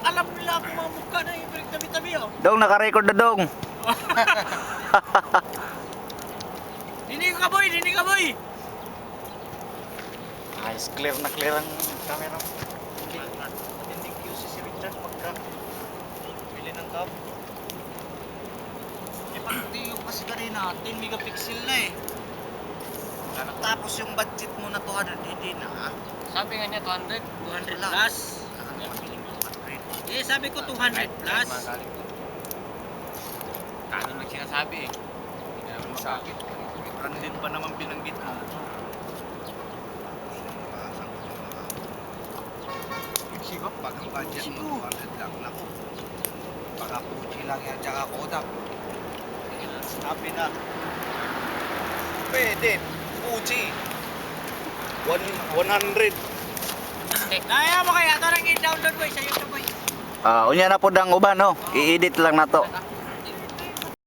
alam nila ang mga mukha na yung tabi-tabi oh. Dong, naka-record na dong. Dinig ka boy, dinig ka boy. Ayos, clear na clear ang camera. Matinding QC si Richard pagka bili ng cup. Eh pati yung kasi kanina 10 megapixel na eh. Tapos yung budget mo na 200, hindi na ha? Sabi nga niya 200. 200 plus. Eh sabi ko 200 plus. Kano lang sinasabi eh. Hindi na naman Sa makakit. Branded pa naman binanggit mo. Siguro pag ang budget mo 200 lang, naku. Baka Fuji lang yan, tsaka Kodak. Sabi na. Pwede, Fuji. 100. Kaya mo kaya ito lang i-download boy sa YouTube boy. Unya na po dang uban, no? I-edit lang na to.